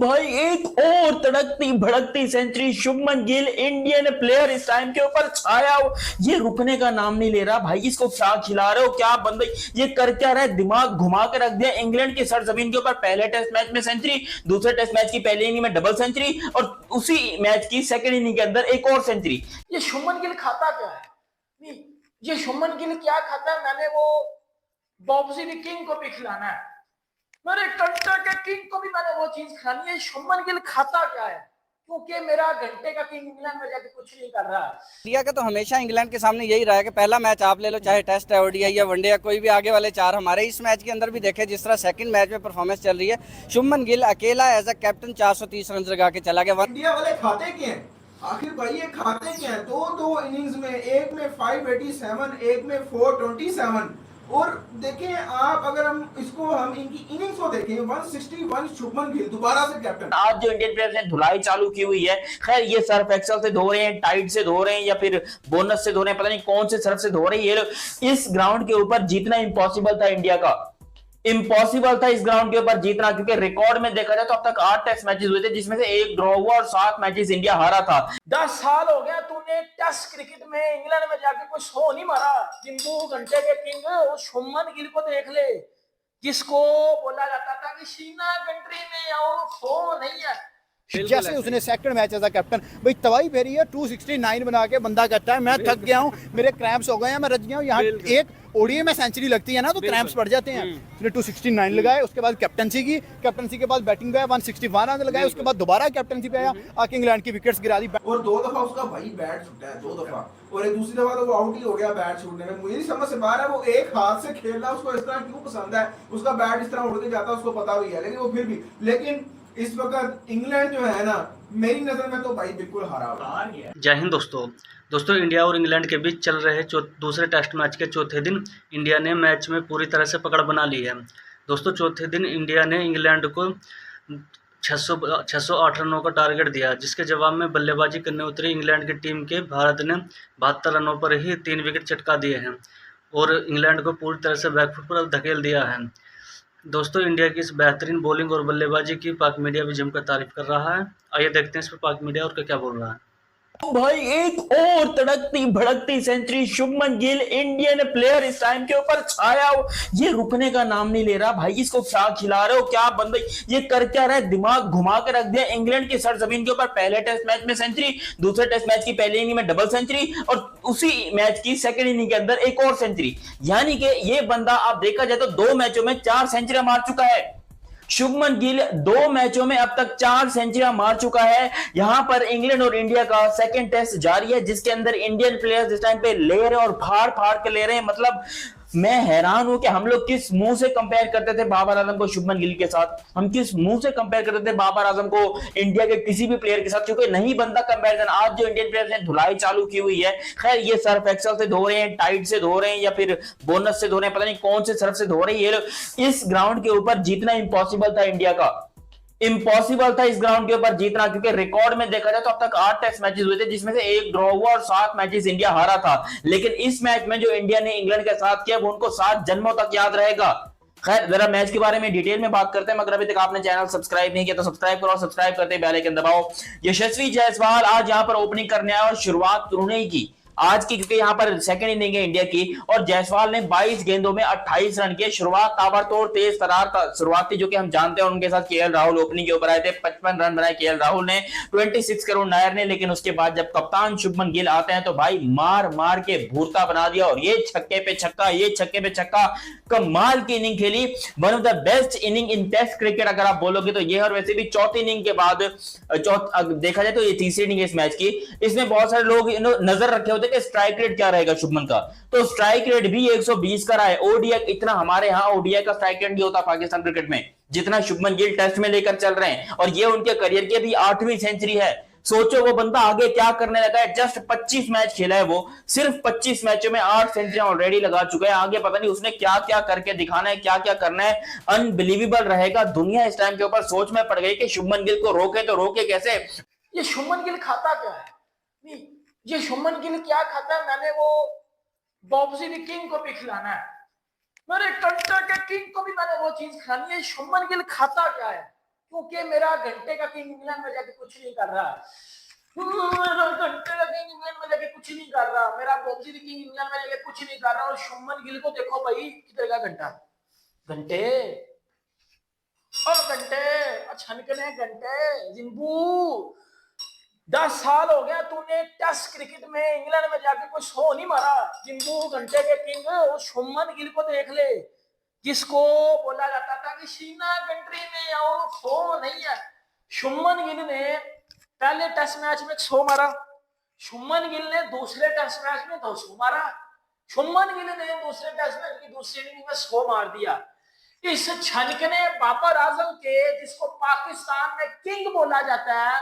भाई एक और तड़कती भड़कती century, Shubman Gill Indian player इस टाइम के ऊपर छाया हो, ये रुकने का नाम नहीं ले रहा। भाई इसको क्या खिला रहे हो, क्या बंदे ये कर क्या रहा है, दिमाग घुमा के रख दिया। इंग्लैंड की सरजमीन के ऊपर पहले टेस्ट मैच में सेंचुरी, दूसरे टेस्ट मैच की पहले इनिंग में डबल सेंचुरी और उसी मैच की सेकेंड इनिंग के अंदर एक और सेंचुरी। ये शुभमन गिल खाता क्या है? नहीं, ये शुभमन गिल क्या खाता है? मैंने वो बॉब्जी दी किंग को भी खिलाना है, मेरे कंटे के किंग को भी मैंने वो चीज खानी है। शुभमन गिल खाता क्या है? क्योंकि मेरा घंटे का किंग इंग्लैंड में जाके कुछ नहीं कर रहा है। इंडिया का तो हमेशा इंग्लैंड के सामने यही रहा है कि पहला मैच आप ले लो, चाहे टेस्ट है, ओडीआई या वनडे या कोई भी, आगे वाले चार हमारे। इस मैच के अंदर भी देखे जिस तरह सेकंड मैच में परफॉर्मेंस चल रही है, शुभमन गिल अकेला एज अ कैप्टन 430 रन लगा के चला गया। इंडिया वाले खाते क्या हैं आखिर भाई? ये खाते क्या हैं? दो इनिंग्स में, एक में 587, एक में 427। और देखें आप, अगर हम इनकी इनिंग्स को देखें, 161 शुभमन गिल दोबारा से कैप्टन। आज जो इंडियन प्लेयर्स ने धुलाई चालू की हुई है, खैर ये सर्फ एक्सल से धो रहे हैं, टाइड से धो रहे हैं या फिर बोनस से धो रहे हैं, पता नहीं कौन से सर्फ से धो रहे हैं ये लोग। इस ग्राउंड के ऊपर जीतना इम्पॉसिबल था इंडिया का, इम्पॉसिबल था इस ग्राउंड के ऊपर जीतना, क्योंकि रिकॉर्ड में देखा जाए तो अब तक 8 टेस्ट मैचेस हुए थे जिसमें से एक ड्रॉ हुआ और 7 मैचेस इंडिया हारा था। 10 साल हो गया तूने टेस्ट क्रिकेट में इंग्लैंड में जाके कोई शो नहीं मारा। जिंदू घंटे के किंग वो शुभमन गिल को देख ले, जिसको बोला जाता था कि शीना कंट्री में आओ, शो नहीं है। जैसे उसने सेकंड मैच एज कैप्टन भाई तबाही फेरी है, 269 बना के बंदा कहता है मैं थक गया हूँ, मेरे क्रैम्प्स हो गए हैं, मैं रज गया हूँ। यहाँ एक ओडीआई में सेंचुरी लगती है ना तो क्रैम्प्स पड़ जाते हैं। उसने 269 लगाए, उसके बाद कैप्टनसी की, कैप्टनसी के बाद बैटिंग पे 161 रन लगाए, उसके बाद दोबारा कैप्टनसी पे आया, आके इंग्लैंड की विकेट्स गिरा दी। और 2 दफा उसका भाई बैट छूटा है, 2 दफा, और एक दूसरी दफा तो वो आउट ही हो गया बैट छूटने में। मुझे नहीं समझ से बाहर है वो एक हाथ से खेल रहा है, उसको इस तरह क्यों पसंद है? उसका बैट इस तरह उड़ के जाता है, उसको पता भी है, लेकिन वो फिर भी। लेकिन इस वक्त इंग्लैंड जो है ना, मेरी नजर में तो भाई बिल्कुल हार गया। जय हिंद दोस्तों इंडिया और इंग्लैंड के बीच चल रहे दूसरे टेस्ट मैच के चौथे दिन इंडिया ने मैच में पूरी तरह से पकड़ बना ली है। दोस्तों चौथे दिन इंडिया ने इंग्लैंड को 608 रनों का टारगेट दिया, जिसके जवाब में बल्लेबाजी करने उतरी इंग्लैंड की टीम के भारत ने 72 रनों पर ही 3 विकेट चटका दिए हैं और इंग्लैंड को पूरी तरह से बैकफुट पर धकेल दिया है। दोस्तों इंडिया की इस बेहतरीन बॉलिंग और बल्लेबाजी की पाक मीडिया भी जमकर तारीफ कर रहा है। आइए देखते हैं इस पर पाक मीडिया और क्या बोल रहा है। भाई एक और तड़कती भड़कती century, Shubman Gill Indian player इस टाइम के ऊपर छाया हो, ये रुकने का नाम नहीं ले रहा। भाई इसको क्या खिला रहे हो, क्या बंदे ये कर क्या रहा है, दिमाग घुमा के रख दिया। इंग्लैंड की सरजमीन के ऊपर पहले टेस्ट मैच में सेंचुरी, दूसरे टेस्ट मैच की पहली इनिंग में डबल सेंचुरी और उसी मैच की सेकेंड इनिंग के अंदर एक और सेंचुरी। यानी कि ये बंदा आप देखा जाए तो 2 मैचों में 4 सेंचुरी मार चुका है। शुभमन गिल 2 मैचों में अब तक 4 सेंचुरियां मार चुका है। यहां पर इंग्लैंड और इंडिया का सेकंड टेस्ट जारी है, जिसके अंदर इंडियन प्लेयर्स इस टाइम पे ले रहे हैं और फाड़ फाड़ के ले रहे हैं। मतलब मैं हैरान हूं कि हम लोग किस मुंह से कंपेयर करते थे बाबर आजम को शुभमन गिल के साथ, हम किस मुंह से कंपेयर करते थे बाबर आजम को इंडिया के किसी भी प्लेयर के साथ, क्योंकि नहीं बनता कंपैरिजन। आज जो इंडियन प्लेयर्स ने धुलाई चालू की हुई है, खैर ये सर्फ एक्सल से धो रहे हैं, टाइड से धो रहे हैं या फिर बोनस से धो रहे हैं, पता नहीं कौन से सर्फ से धो रहे हैं ये लोग। इस ग्राउंड के ऊपर जीतना इम्पॉसिबल था इंडिया का, इम्पॉसिबल था इस ग्राउंड के ऊपर जीतना, क्योंकि रिकॉर्ड में देखा जाए तो अब तक 8 टेस्ट मैचेस हुए थे जिसमें से एक ड्रॉ हुआ और 7 मैचेस इंडिया हारा था। लेकिन इस मैच में जो इंडिया ने इंग्लैंड के साथ किया वो उनको 7 जन्मों तक याद रहेगा। खैर जरा मैच के बारे में डिटेल में बात करते हैं, मगर अभी तक आपने चैनल सब्सक्राइब नहीं किया तो सब्सक्राइब करो, सब्सक्राइब करते बेल आइकन दबाओ। यशस्वी जायसवाल आज यहां पर ओपनिंग करने आया और शुरुआत उन्होंने ही की आज की, क्योंकि यहां पर सेकंड इनिंग है इंडिया की और जायसवाल ने 22 गेंदों में 28 रन के शुरुआत ताबड़तोड़ तेज तरार शुरुआत थी, जो कि हम जानते हैं। उनके साथ केएल राहुल ओपनिंग के ऊपर आए थे, 55 रन बनाए केएल राहुल ने, 26 करोड़ नायर ने। लेकिन उसके बाद जब कप्तान शुभमन गिल आते हैं तो भाई मार मार के भूरता बना दिया और ये छक्के पे छक्का, ये छक्के पे छक्का, कमाल की इनिंग खेली। One of the best inning in test cricket अगर आप बोलोगे तो ये। और वैसे भी चौथी इनिंग के बाद देखा जाए तो ये तीसरी इनिंग है इस मैच की। इसमें बहुत सारे लोग नजर रखे होते कि स्ट्राइक रेट क्या रहेगा शुभमन का, तो स्ट्राइक रेट भी 120 का रहा है। ओडीआई इतना हमारे यहाँ ओडीआई का स्ट्राइक रेट नहीं होता पाकिस्तान क्रिकेट में जितना शुभमन गिल टेस्ट में लेकर चल रहे हैं, और ये उनके करियर की भी 8वीं सेंचुरी है। सोचो वो बंदा आगे क्या करने लगा है। जस्ट 25 मैच खेला है वो, सिर्फ 25 मैचों में 8 सेंचुरियां ऑलरेडी लगा चुका है। आगे पता नहीं उसने क्या क्या करके दिखाना है, क्या क्या करना है, अनबिलीवेबल रहेगा। दुनिया इस टाइम के ऊपर सोच में पड़ गई कि शुभमन गिल को रोके तो रोके कैसे। ये शुभमन गिल खाता क्या है? नहीं, ये शुभमन गिल क्या खाता है? मैंने वो बॉब्जी दी किंग को भी खिलाना है, मेरे कंटे के किंग को भी मैंने वो चीज खानी है। शुभमन गिल खाता क्या है? क्योंकि मेरा घंटे का किंग इंग्लैंड में जाके कुछ नहीं कर रहा। मेरा घंटे का किंग इंग्लैंड में जाके कुछ नहीं कर रहा, मेरा बॉक्सी किंग इंग्लैंड में जाके कुछ नहीं कर रहा। और शुभमन गिल को देखो भाई, कितने का घंटा, घंटे और घंटे छनकने घंटे। जिम्बू 10 साल हो गया तूने टेस्ट क्रिकेट में इंग्लैंड में जाके कोई 100 नहीं मारा। जिम्बू घंटे के किंग, और शुभमन गिल को देख ले, जिसको बोला जाता था कि शीना कंट्री में आओ 100 नहीं है। शुभमन गिल ने पहले टेस्ट मैच में 100 मारा, शुभमन गिल ने दूसरे टेस्ट मैच में 200 मारा, शुभमन गिल ने दूसरे टेस्ट मैच की दूसरी इनिंग में 100 मार दिया। इस छनकने बाबर आजम के, जिसको पाकिस्तान में किंग बोला जाता है,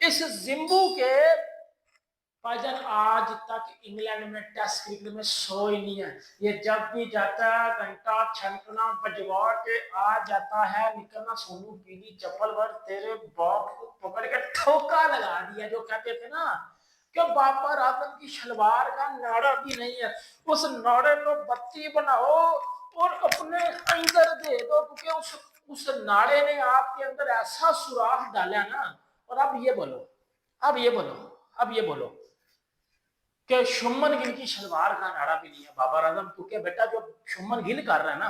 इस जिम्बू के भाईजान आज तक इंग्लैंड में टेस्ट क्रिकेट में 100 ही नहीं है। ये जब भी जाता है घंटा छनकना बजवा के आ जाता है, निकलना सोनू पीली चप्पल भर तेरे बाप को पकड़ के ठोका लगा दिया। जो कहते थे ना कि बाबर आजम की शलवार का नाड़ा भी नहीं है, उस नाड़े को बत्ती बनाओ और अपने अंदर दे दो, क्योंकि उस नाड़े ने आपके अंदर ऐसा सुराख डाला ना। और अब ये बोलो, अब ये बोलो, अब ये बोलो कि शुभमन गिल की शलवार का नाड़ा भी नहीं है बाबर आजम, क्योंकि बेटा जो शुभमन गिल कर रहा है ना,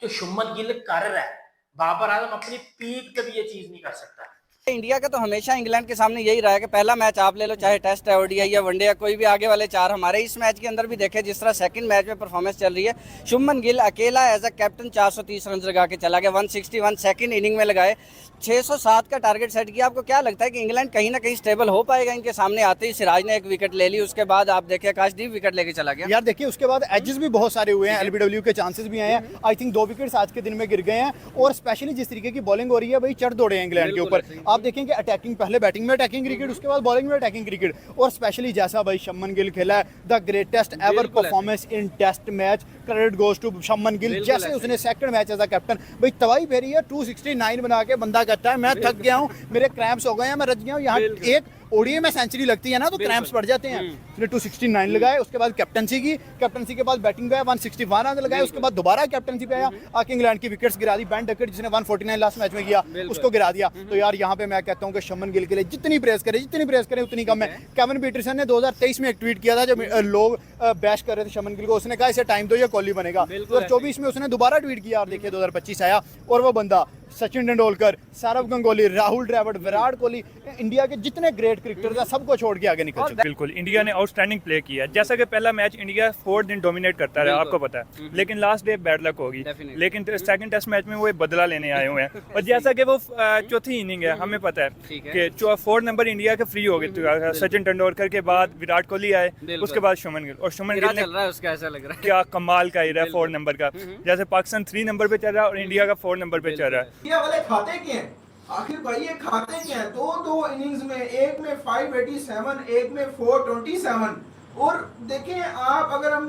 जो शुभमन गिल कर रहा है, बाबर आजम अपनी पीक पे भी ये चीज नहीं कर सकता। इंडिया का तो हमेशा इंग्लैंड के सामने यही रहा है कि पहला मैच आप ले लो, चाहे टेस्ट है, ओडीआई या वनडे या कोई भी, आगे वाले 4 हमारे। इस मैच के अंदर भी देखे जिस तरह सेकंड मैच में परफॉर्मेंस चल रही है, शुभमन गिल अकेला एज अ कैप्टन 430 रन लगा के चला गया, 161 सेकंड इनिंग में लगाए, 607 का टारगेट सेट किया। आपको क्या लगता है कि इंग्लैंड कहीं ना कहीं स्टेबल हो पाएगा इनके सामने आते ही? सिराज ने 1 विकेट ले ली, उसके बाद आप देखिए आकाशदीप विकेट लेके चला गया। यार देखिए उसके बाद एजेस भी बहुत सारे हुए हैं, एलबीडब्ल्यू के चांसेस भी आए हैं। आई थिंक 2 विकेट्स आज के दिन में गिर गए हैं, और स्पेशली जिस तरीके की बॉलिंग हो रही है भाई, चढ़ दौड़े हैं इंग्लैंड के ऊपर। आप देखेंगे अटैकिंग, पहले बैटिंग में अटैकिंग क्रिकेट, उसके बाद बॉलिंग में अटैकिंग क्रिकेट, और स्पेशली जैसा भाई शुभमन गिल खेला है, the greatest ever performance in test match, credit goes to Shubman Gill. जैसे उसने second match as a captain भाई तबाही फेरी है, 269 बना के बंदा कहता है मैं थक गया हूँ, मेरे क्रैम्प्स हो गए हैं, मैं रज गया हूँ। यहाँ एक ओडीआई में सेंचुरी लगती है ना तो क्रैम्प्स पड़ जाते हैं। उसने 269 लगाए, उसके बाद कैप्टनसी की, कैप्टनसी के बाद बैटिंग पे 161 रन लगाए, उसके बाद दोबारा कैप्टनसी पे आया, आके इंग्लैंड की विकेट्स गिरा दी। बेन डकेट जिसने 149 लास्ट मैच में किया, उसको गिरा दिया। तो यार यहाँ पे मैं कहता हूँ कि शुभमन गिल के लिए जितनी प्रेस करें उतनी कम है। केविन पीटरसन ने 2023 में एक ट्वीट किया था, जब लोग बैश कर रहे थे शुभमन गिल को, उसने कहा इसे टाइम दो, ये कोहली बनेगा। 2024 में उसने दोबारा ट्वीट किया, और देखिए 2025 आया और वो बंदा सचिन तेंदुलकर, सौरव गंगोली, राहुल द्रविड़, विराट कोहली, इंडिया के जितने ग्रेट क्रिकेटर्स हैं सबको छोड़ के आगे निकल चुके। बिल्कुल इंडिया ने आउटस्टैंडिंग प्ले किया। जैसा कि पहला मैच इंडिया 4 दिन डोमिनेट करता रहा, आपको पता है, लेकिन लास्ट डे बैड लक होगी। लेकिन सेकंड टेस्ट मैच में वो बदला लेने आए हुए हैं, और जैसा कि वो चौथी इनिंग है, हमें पता है कि 4 नंबर इंडिया के फ्री हो गए। सचिन तेंदुलकर के बाद विराट कोहली आए, उसके बाद शुभमन गिल, और शुभमन गिल ने क्या कमाल का ही रहा 4 नंबर का। जैसे पाकिस्तान 3 नंबर पे चल रहा है और इंडिया का 4 नंबर पे चल रहा है। इंडिया वाले खाते क्या हैं आखिर भाई, ये खाते क्या हैं? दो इनिंग्स में, एक में 587, एक में 427। और देखें आप, अगर हम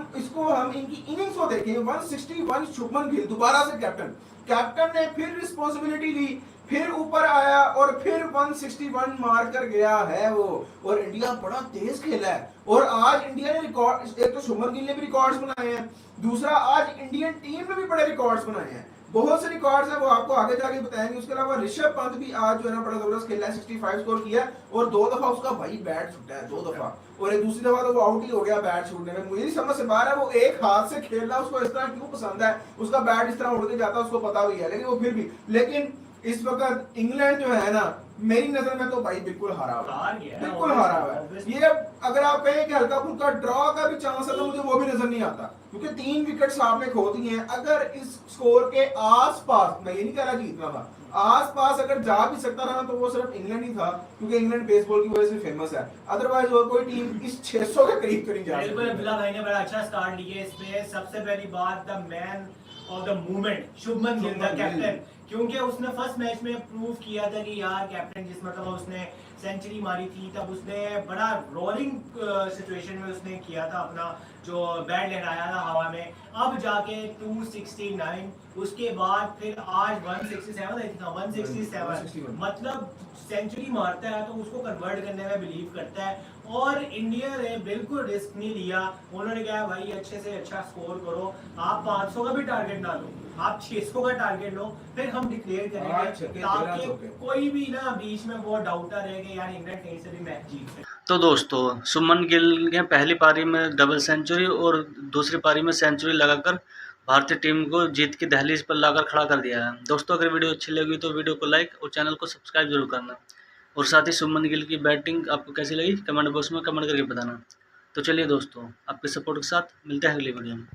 इनकी इनिंग्स को देखें, 161 शुभमन गिल दोबारा से कैप्टन ने फिर रिस्पॉन्सिबिलिटी ली, फिर ऊपर आया और फिर 161 मार कर गया है वो। और इंडिया बड़ा तेज खेला है, और आज इंडिया ने रिकॉर्ड, एक तो शुभमन गिल ने भी रिकॉर्ड्स बनाए हैं, दूसरा आज इंडियन टीम ने भी बड़े रिकॉर्ड्स बनाए हैं। बहुत से रिकॉर्ड्स हैं, वो आपको आगे जाके बताएंगे। उसके अलावा ऋषभ पंत भी आज जो है ना बड़ा जबरदस्त खेला है, 65 स्कोर किया, और 2 दफा उसका भाई बैट छूटा है, 2 दफा, और एक दूसरी दफा तो वो आउट ही हो गया बैट छूटने में। मुझे नहीं समझ से बाहर है, वो एक हाथ से खेल रहा है, उसको इस तरह क्यों पसंद है, उसका बैट इस तरह उड़ के जाता है, उसको पता भी है, लेकिन वो फिर भी। लेकिन इस वक्त इंग्लैंड जो है ना, मेरी नजर में तो भाई बिल्कुल हारा हुआ है, बिल्कुल हारा हुआ है। ये अगर आप कहें कि हल्का फुल्का ड्रॉ का भी चांस है, तो मुझे वो भी नजर नहीं आता, क्योंकि 3 विकेट्स आपने खो दी हैं। अगर इस स्कोर के आसपास, मैं ये नहीं कह रहा जीतना था, आसपास अगर जा भी सकता रहा तो वो सिर्फ इंग्लैंड ही था, क्योंकि इंग्लैंड बेसबॉल की वजह से फेमस है। अदरवाइज और कोई टीम इस 600 के करीब तो नहीं जा सकती। अब्दुल्ला भाई ने बड़ा अच्छा स्टार्ट लिया इसमें। सबसे पहली बात, the man of the movement Shubman Gill, the captain, क्योंकि उसने फर्स्ट मैच में प्रूव किया था कि यार कैप्टन, जिस मतलब उसने सेंचुरी मारी थी, तब उसने बड़ा रोलिंग सिचुएशन में उसने किया था अपना जो बैट लेकर आया था हवा में, अब जाके 269, उसके बाद फिर आज 167 था, 167 मतलब सेंचुरी मारता है तो उसको कन्वर्ट करने में बिलीव करता है। और इंडिया ने बिल्कुल रिस्क नहीं लिया, उन्होंने कहा भाई अच्छे से अच्छा स्कोर करो, आप 500 का भी टारगेट ना लो, आप 600 का टारगेट लो, फिर हम डिक्लेयर करेंगे ताकि कोई भी ना बीच में वो डाउटर रहे कि यार इंग्लैंड कहीं से भी मैच जीत सकती। तो दोस्तों शुभमन गिल ने पहली पारी में डबल सेंचुरी और दूसरी पारी में सेंचुरी लगाकर भारतीय टीम को जीत की दहलीज पर लाकर खड़ा कर दिया है। दोस्तों अगर वीडियो अच्छी लगी तो वीडियो को लाइक और चैनल को सब्सक्राइब जरूर करना, और साथ ही शुभमन गिल की बैटिंग आपको कैसी लगी कमेंट बॉक्स में कमेंट करके बताना। तो चलिए दोस्तों, आपके सपोर्ट के साथ मिलते हैं अगली वीडियो में।